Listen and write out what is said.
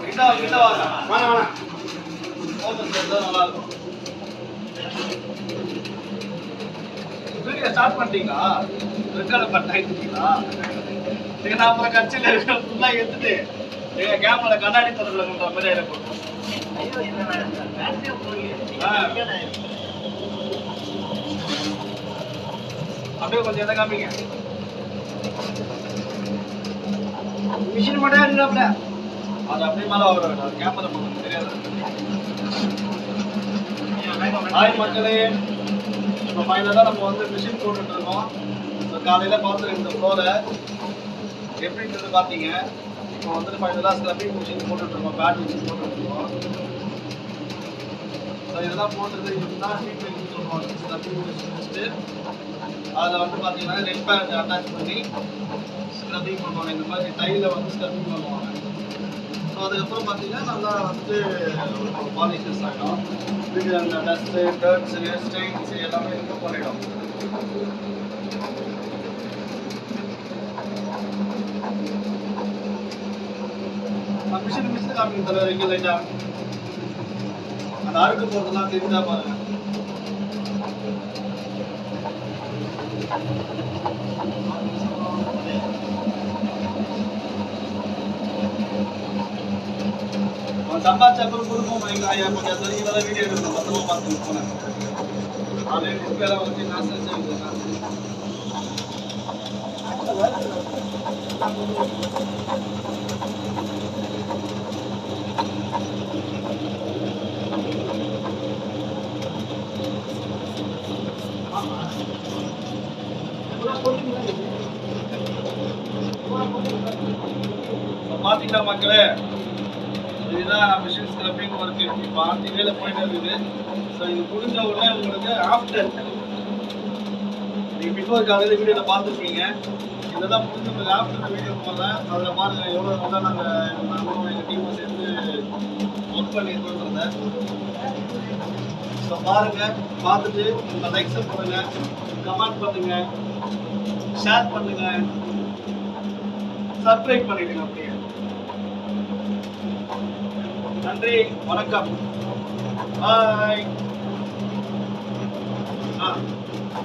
கிட்ட வாங்க. வேணாம். ஃபோக்கஸ் எடுத்தா நல்லா இருக்கும். வீடியோ ஸ்டார்ட் பண்ணிட்டீங்களா? ரெக்கார்ட் பண்ணிட்டீங்களா? நான் அப்புறம் கட்சியில் இருக்கிற ஃபுல்லாக எடுத்துட்டு எங்கள் கேமரா கண்ணாடி தொடர்பில் கொண்ட மாதிரி ஆகிடும். அப்படியே கொஞ்சம் எதை காமிங்க. மிஷின் மட்டும் எடுக்கலாம்ல, அது அப்படியே மேலே வர வேண்டாம். கேமரா போட்டு தெரியாது. ஹாய் மக்களே, இப்போ ஃபைனலாக நம்ம வந்து மிஷின் போட்டுட்டு இருக்கோம். இப்போ காலையில் பார்த்துருங்க இந்த ஃப்ளோரை எப்படின்றது பார்த்தீங்க. இப்போ வந்துட்டு ஃபைனலாக ஸ்க்ரப்பிங் மிஷின் போட்டுட்ருக்கோம், பேட் மிஷின் போட்டுட்ருக்கோம். ஸோ இதெல்லாம் போட்டது இதுதான் ஹீட் மேக்கிங் சொல்லுவாங்க. ஸ்க்ரப்பிங் மிஷின் வச்சுட்டு அதில் வந்து பார்த்தீங்கன்னா ரெட் பேட் அட்டாச் பண்ணி ஸ்க்ரப்பிங் பண்ணுவாங்க. இந்த மாதிரி டைலில் வந்து ஸ்க்ரப்பிங் பண்ணுவாங்க. ஸோ அதுக்கப்புறம் பார்த்தீங்கன்னா நல்லா வந்துட்டு பாலிஷஸ் ஆகிடும். இதுக்கு அந்த டஸ்ட்டு, டர்ட்ஸு, ஸ்டெயின்ஸு எல்லாமே ரிமூவ் பண்ணிடும். மிஷின் காமிங்க தலைவர். இங்கே லைட்டா அந்த அழுக்கு போகிறதுலாம் தெரிஞ்சா பாருங்க. சம்பாதிச்ச அப்புறம் கொடுப்போம். ஐயா கொஞ்சம் சரிங்களா வீடியோ எடுக்கணும், பத்திரமா பார்த்துட்டு போனேன். அதே குப்பையெல்லாம் வச்சு நாசம் பார்த்தீங்களா மக்களே, இதுதான் மிஷின் ஸ்க்ரப்பிங் ஒர்க்கு. இப்போ 5 வேலை போயிட்டு இருக்குது. ஸோ இது முடிஞ்ச உடனே உங்களுக்கு ஆஃப்டர், நீங்கள் பிஃபோர் காலையில் வீடியோவில் பார்த்துருப்பீங்க. இதெல்லாம் முடிஞ்ச உங்களுக்கு ஆஃப்டர் வீடியோ போடுறேன். அதில் பாருங்கள் எவ்வளோ நல்லா நாங்களும் எங்கள் டீமும் சேர்ந்து ஒர்க் பண்ணியிருக்கோன்றத. ஸோ பாருங்கள், பார்த்துட்டு உங்கள் லைக்ஸை போடுங்கள், கமெண்ட் பண்ணுங்கள், ஷேர் பண்ணுங்கள், சப்ஸ்கிரைப் பண்ணிடுங்க. அப்படியே நன்றி, வணக்கம், பாய்.